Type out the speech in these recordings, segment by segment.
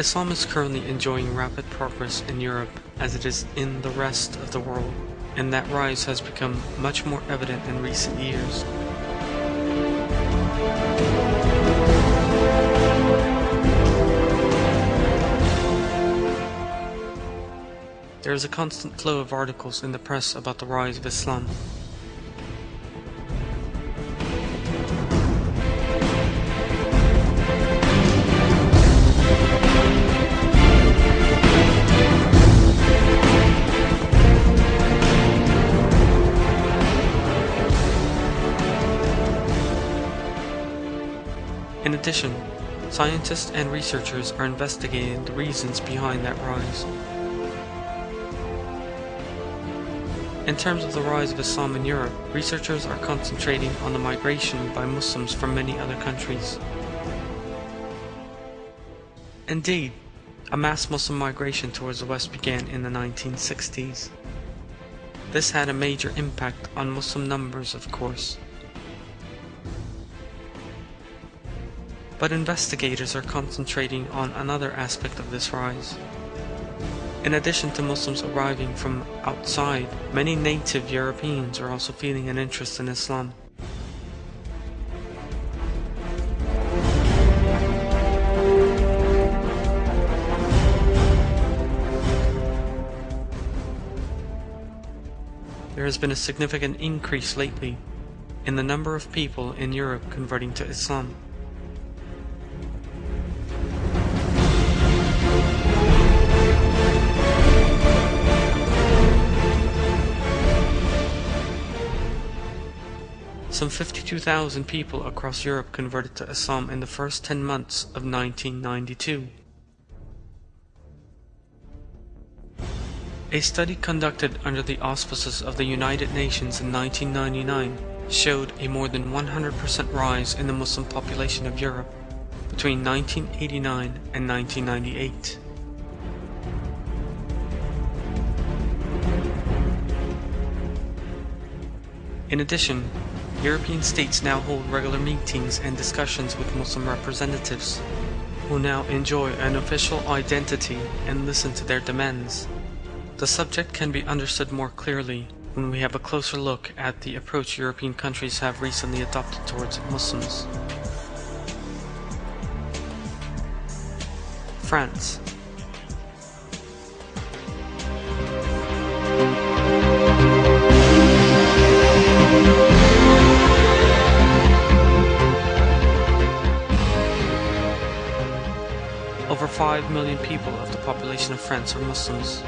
Islam is currently enjoying rapid progress in Europe as it is in the rest of the world, and that rise has become much more evident in recent years. There is a constant flow of articles in the press about the rise of Islam. In addition, scientists and researchers are investigating the reasons behind that rise. In terms of the rise of Islam in Europe, researchers are concentrating on the migration by Muslims from many other countries. Indeed, a mass Muslim migration towards the West began in the 1960s. This had a major impact on Muslim numbers, of course. But investigators are concentrating on another aspect of this rise. In addition to Muslims arriving from outside, many native Europeans are also feeling an interest in Islam. There has been a significant increase lately in the number of people in Europe converting to Islam. Some 52,000 people across Europe converted to Islam in the first 10 months of 1992. A study conducted under the auspices of the United Nations in 1999 showed a more than 100% rise in the Muslim population of Europe between 1989 and 1998. In addition, European states now hold regular meetings and discussions with Muslim representatives, who now enjoy an official identity and listen to their demands. The subject can be understood more clearly when we have a closer look at the approach European countries have recently adopted towards Muslims. France. Over 5 million people of the population of France are Muslims.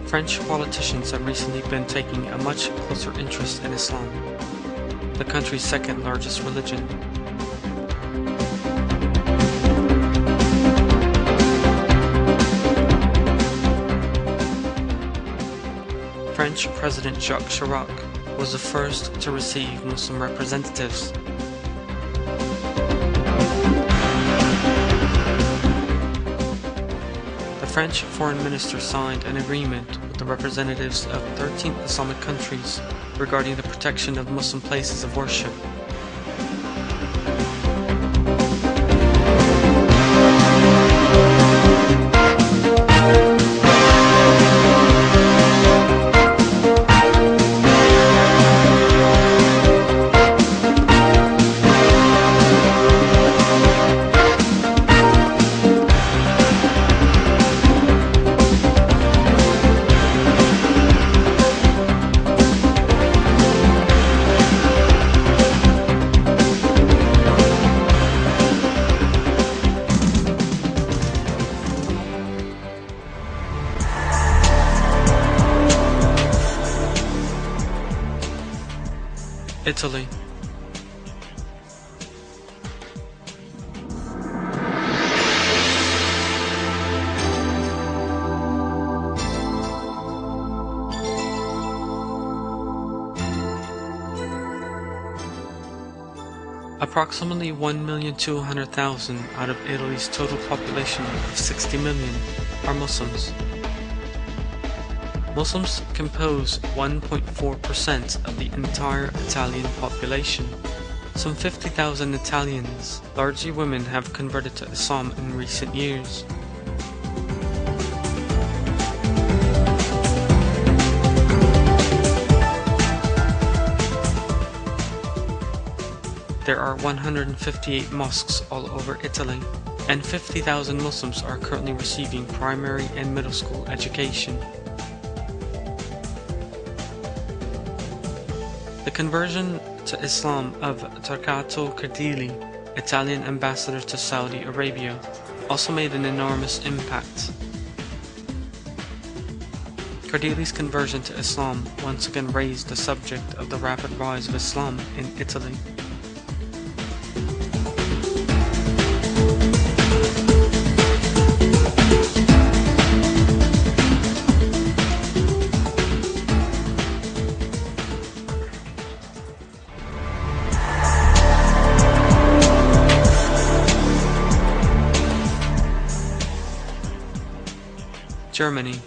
French politicians have recently been taking a much closer interest in Islam, the country's second largest religion. French President Jacques Chirac was the first to receive Muslim representatives. The French foreign minister signed an agreement with the representatives of 13 Islamic countries regarding the protection of Muslim places of worship. Italy. Approximately 1,200,000 out of Italy's total population of 60 million are Muslims. Muslims compose 1.4% of the entire Italian population. Some 50,000 Italians, largely women, have converted to Islam in recent years. There are 158 mosques all over Italy, and 50,000 Muslims are currently receiving primary and middle school education. The conversion to Islam of Turcato Cardili, Italian ambassador to Saudi Arabia, also made an enormous impact. Cardili's conversion to Islam once again raised the subject of the rapid rise of Islam in Italy. Germany.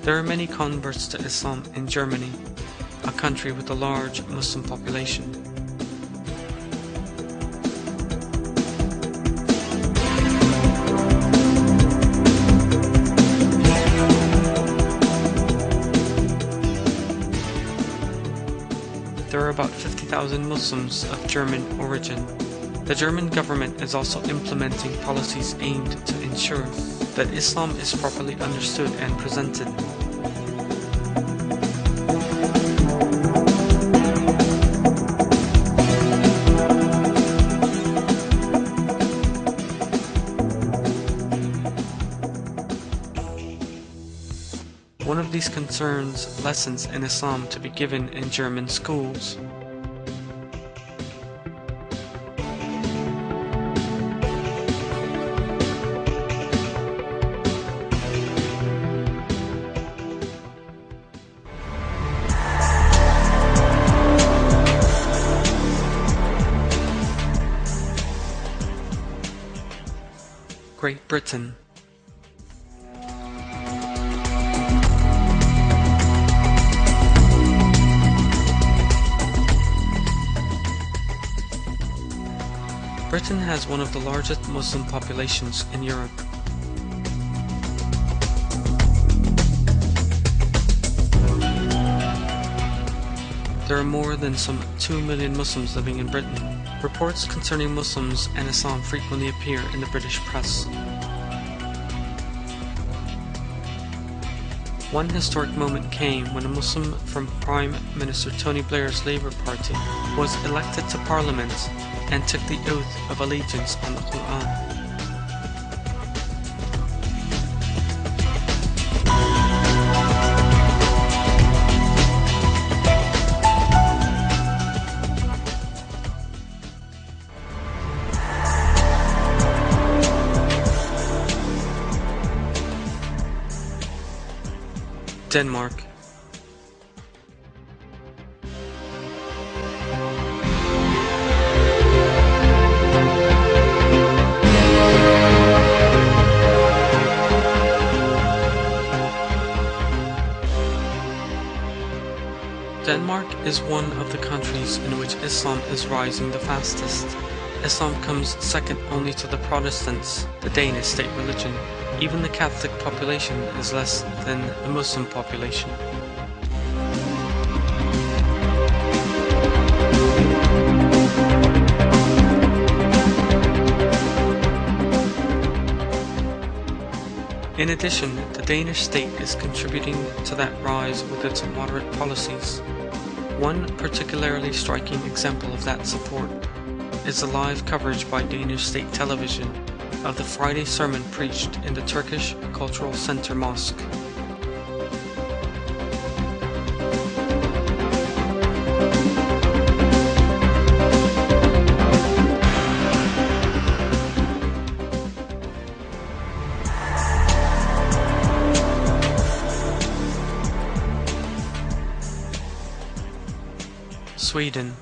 There are many converts to Islam in Germany, a country with a large Muslim population. There are about 50,000 Muslims of German origin. The German government is also implementing policies aimed to ensure that Islam is properly understood and presented. One of these concerns lessons in Islam to be given in German schools. Great Britain. Britain has one of the largest Muslim populations in Europe. There are more than some 2 million Muslims living in Britain. Reports concerning Muslims and Islam frequently appear in the British press. One historic moment came when a Muslim from Prime Minister Tony Blair's Labour Party was elected to Parliament and took the oath of allegiance on the Qur'an. Denmark. Denmark is one of the countries in which Islam is rising the fastest. Islam comes second only to the Protestants, the Danish state religion. Even the Catholic population is less than the Muslim population. In addition, the Danish state is contributing to that rise with its moderate policies. One particularly striking example of that support is the live coverage by Danish state television of the Friday sermon preached in the Turkish Cultural Center Mosque. Sweden.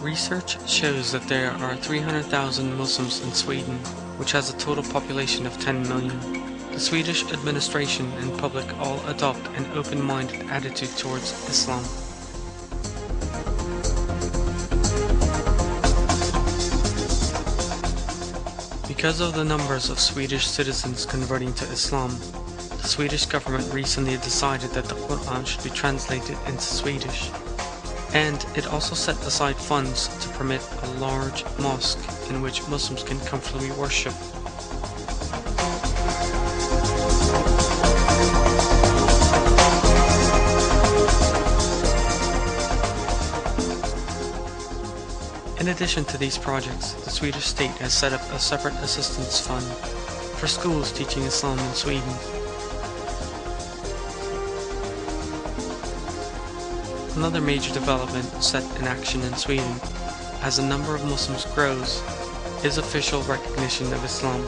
Research shows that there are 300,000 Muslims in Sweden, which has a total population of 10 million. The Swedish administration and public all adopt an open-minded attitude towards Islam. Because of the numbers of Swedish citizens converting to Islam, the Swedish government recently decided that the Qur'an should be translated into Swedish. And it also set aside funds to permit a large mosque in which Muslims can comfortably worship. In addition to these projects, the Swedish state has set up a separate assistance fund for schools teaching Islam in Sweden. Another major development set in action in Sweden, as the number of Muslims grows, is official recognition of Islam.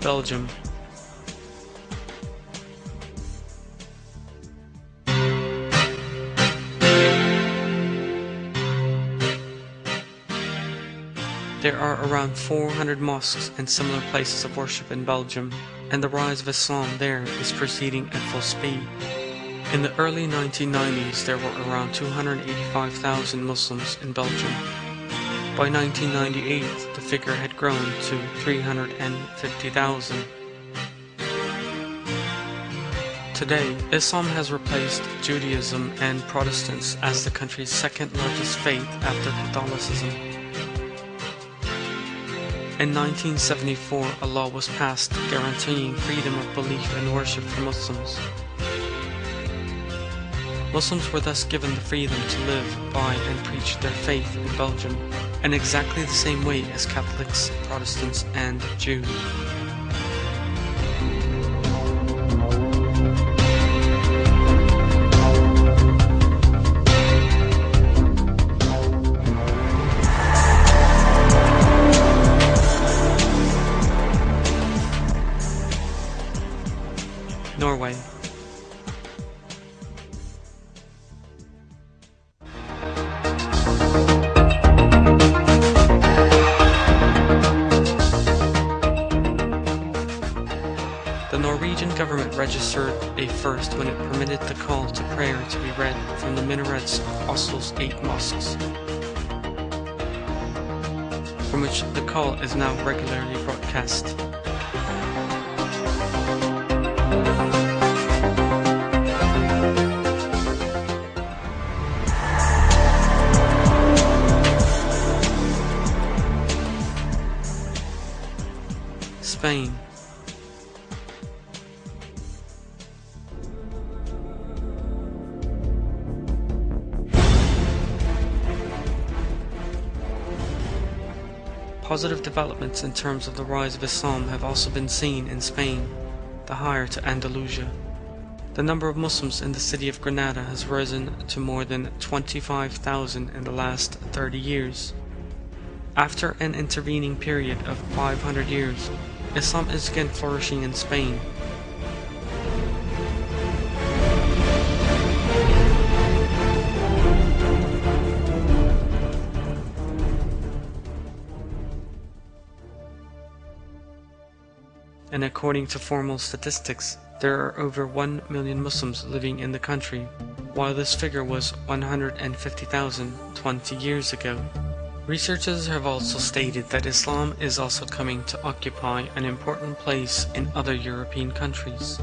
Belgium. There are around 400 mosques and similar places of worship in Belgium, and the rise of Islam there is proceeding at full speed. In the early 1990s, there were around 285,000 Muslims in Belgium. By 1998, the figure had grown to 350,000. Today, Islam has replaced Judaism and Protestants as the country's second largest faith after Catholicism. In 1974, a law was passed guaranteeing freedom of belief and worship for Muslims. Muslims were thus given the freedom to live by and preach their faith in Belgium, in exactly the same way as Catholics, Protestants, and Jews. Norway. The Norwegian government registered a first when it permitted the call to prayer to be read from the minarets of Oslo's 8 mosques, from which the call is now regularly broadcast. Spain. Positive developments in terms of the rise of Islam have also been seen in Spain, the heir to Andalusia. The number of Muslims in the city of Granada has risen to more than 25,000 in the last 30 years. After an intervening period of 500 years, Islam is again flourishing in Spain. And according to formal statistics, there are over 1 million Muslims living in the country, while this figure was 150,000 20 years ago. Researchers have also stated that Islam is also coming to occupy an important place in other European countries.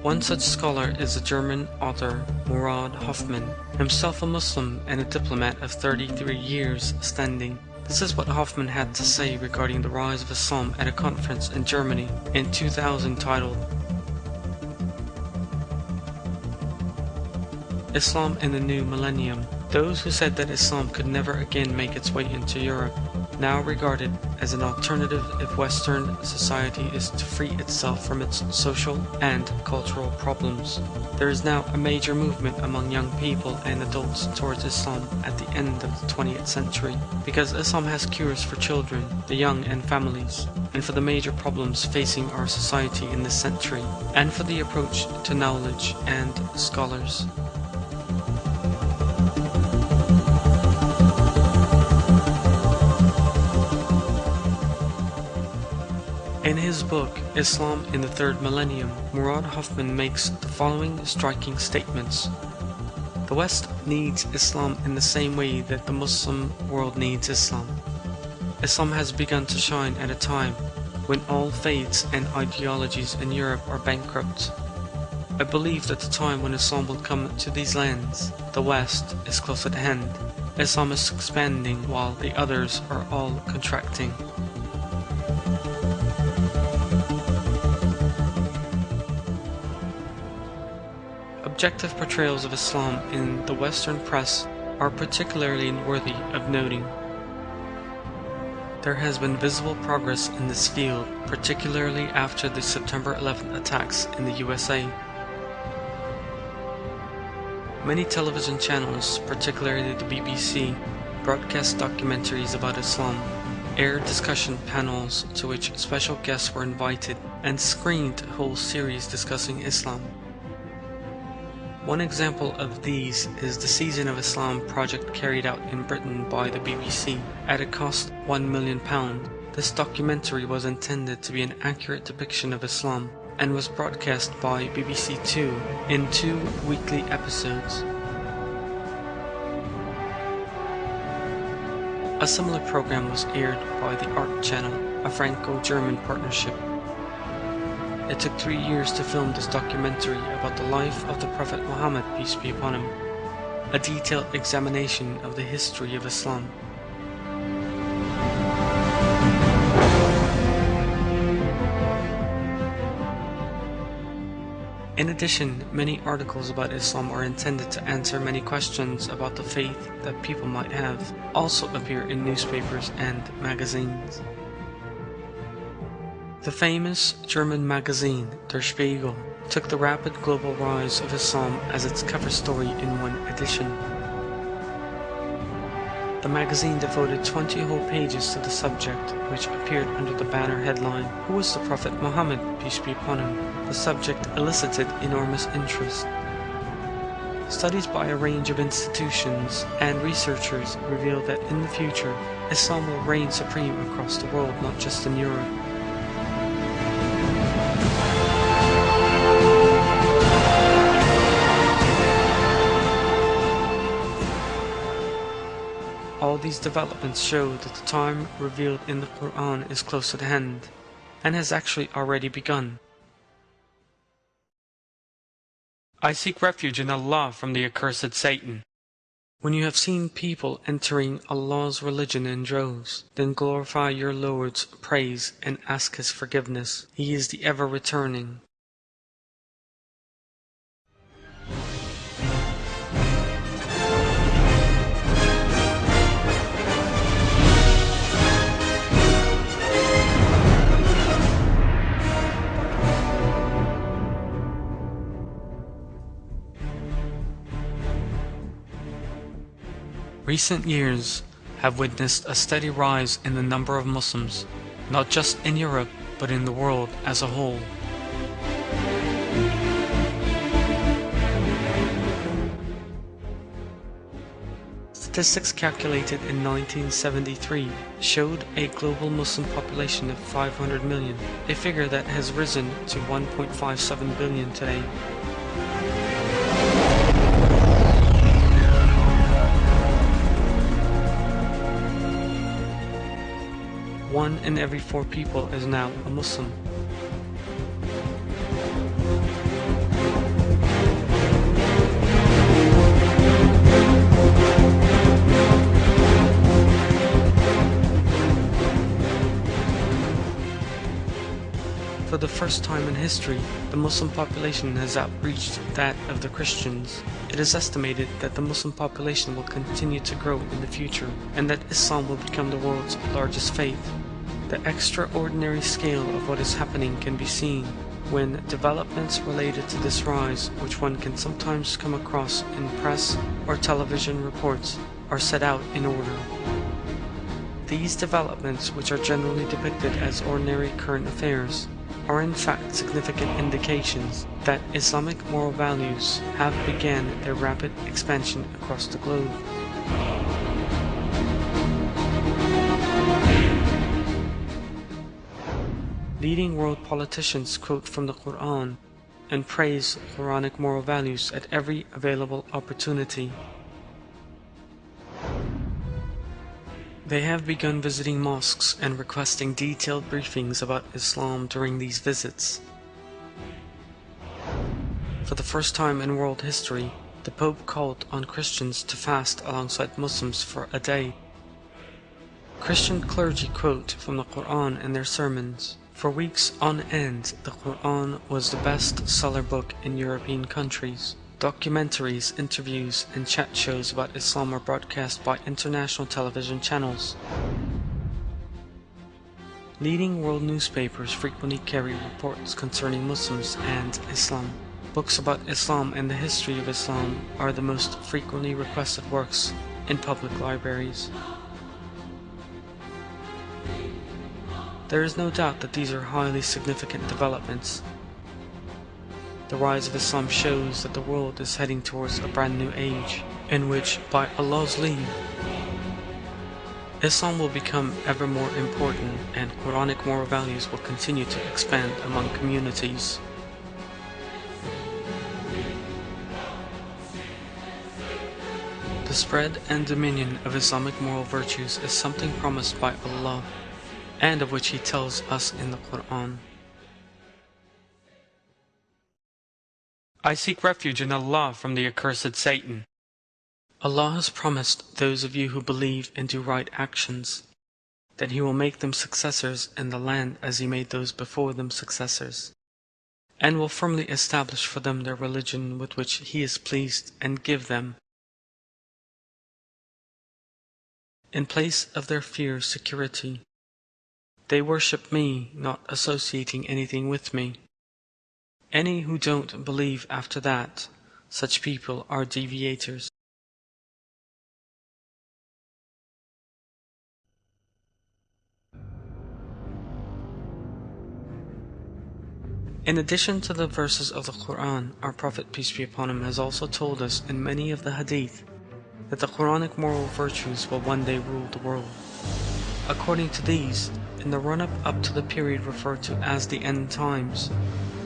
One such scholar is the German author Murad Hoffmann, himself a Muslim and a diplomat of 33 years standing. This is what Hoffmann had to say regarding the rise of Islam at a conference in Germany in 2000 titled, Islam in the new millennium. Those who said that Islam could never again make its way into Europe now regard it as an alternative if Western society is to free itself from its social and cultural problems. There is now a major movement among young people and adults towards Islam at the end of the 20th century, because Islam has cures for children, the young and families, and for the major problems facing our society in this century, and for the approach to knowledge and scholars. In his book, Islam in the Third Millennium, Murad Hoffman makes the following striking statements. The West needs Islam in the same way that the Muslim world needs Islam. Islam has begun to shine at a time when all faiths and ideologies in Europe are bankrupt. I believe that the time when Islam will come to these lands, the West, is close at hand. Islam is expanding while the others are all contracting. Objective portrayals of Islam in the Western press are particularly worthy of noting. There has been visible progress in this field, particularly after the September 11th attacks in the USA. Many television channels, particularly the BBC, broadcast documentaries about Islam, aired discussion panels to which special guests were invited, and screened whole series discussing Islam. One example of these is the Season of Islam project carried out in Britain by the BBC at a cost of £1 million. This documentary was intended to be an accurate depiction of Islam and was broadcast by BBC Two in 2 weekly episodes. A similar program was aired by the Art Channel, a Franco-German partnership. It took 3 years to film this documentary about the life of the Prophet Muhammad, peace be upon him, a detailed examination of the history of Islam. In addition, many articles about Islam are intended to answer many questions about the faith that people might have, also appear in newspapers and magazines. The famous German magazine Der Spiegel took the rapid global rise of Islam as its cover story in one edition. The magazine devoted 20 whole pages to the subject, which appeared under the banner headline, "Who is the Prophet Muhammad, peace be upon him?" The subject elicited enormous interest. Studies by a range of institutions and researchers reveal that in the future, Islam will reign supreme across the world, not just in Europe. All these developments show that the time revealed in the Qur'an is close at hand, and has actually already begun. I seek refuge in Allah from the accursed Satan. When you have seen people entering Allah's religion in droves, then glorify your Lord's praise and ask His forgiveness. He is the ever-returning. Recent years have witnessed a steady rise in the number of Muslims, not just in Europe, but in the world as a whole. Statistics calculated in 1973 showed a global Muslim population of 500 million, a figure that has risen to 1.57 billion today. One in every 4 people is now a Muslim. For the first time in history, the Muslim population has outreached that of the Christians. It is estimated that the Muslim population will continue to grow in the future, and that Islam will become the world's largest faith. The extraordinary scale of what is happening can be seen when developments related to this rise, which one can sometimes come across in press or television reports, are set out in order. These developments, which are generally depicted as ordinary current affairs, are in fact significant indications that Islamic moral values have begun their rapid expansion across the globe. Leading world politicians quote from the Qur'an and praise Quranic moral values at every available opportunity. They have begun visiting mosques and requesting detailed briefings about Islam during these visits. For the first time in world history, the Pope called on Christians to fast alongside Muslims for a day. Christian clergy quote from the Qur'an in their sermons. For weeks on end, the Qur'an was the best-seller book in European countries. Documentaries, interviews, and chat shows about Islam are broadcast by international television channels. Leading world newspapers frequently carry reports concerning Muslims and Islam. Books about Islam and the history of Islam are the most frequently requested works in public libraries. There is no doubt that these are highly significant developments. The rise of Islam shows that the world is heading towards a brand new age, in which, by Allah's leave, Islam will become ever more important and Quranic moral values will continue to expand among communities. The spread and dominion of Islamic moral virtues is something promised by Allah, and of which He tells us in the Qur'an. I seek refuge in Allah from the accursed Satan. Allah has promised those of you who believe and do right actions that He will make them successors in the land as He made those before them successors, and will firmly establish for them their religion with which He is pleased and give them, in place of their fear, security. They worship Me, not associating anything with Me. Any who don't believe after that, such people are deviators. In addition to the verses of the Qur'an, our Prophet, peace be upon him, has also told us in many of the Hadith that the Quranic moral virtues will one day rule the world. According to these, in the run-up to the period referred to as the end times,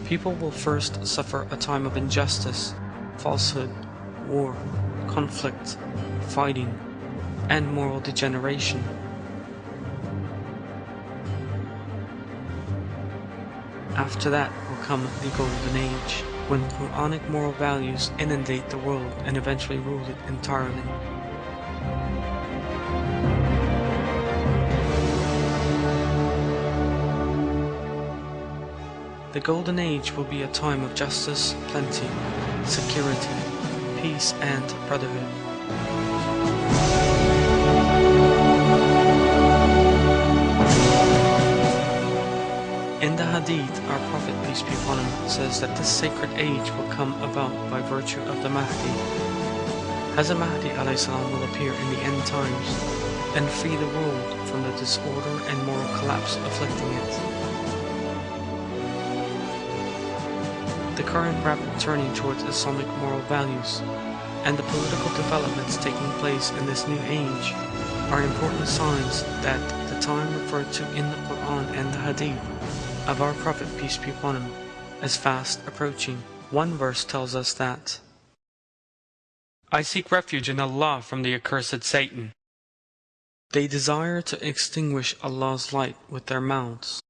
people will first suffer a time of injustice, falsehood, war, conflict, fighting, and moral degeneration. After that will come the Golden Age, when Quranic moral values inundate the world and eventually rule it entirely. The Golden Age will be a time of justice, plenty, security, peace, and brotherhood. In the Hadith, our Prophet, peace be upon him, says that this sacred age will come about by virtue of the Mahdi. Hazrat Mahdi a.s. will appear in the end times and free the world from the disorder and moral collapse afflicting it. The current rapid turning towards Islamic moral values and the political developments taking place in this new age are important signs that the time referred to in the Qur'an and the Hadith of our Prophet, peace be upon him, is fast approaching. One verse tells us that, I seek refuge in Allah from the accursed Satan. They desire to extinguish Allah's light with their mouths,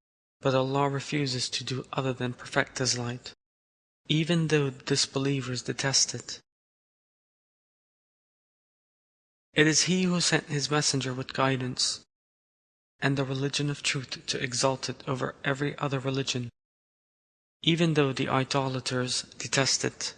but Allah refuses to do other than perfect His light, even though disbelievers detest it. It is He who sent His messenger with guidance and the religion of truth to exalt it over every other religion, even though the idolaters detest it.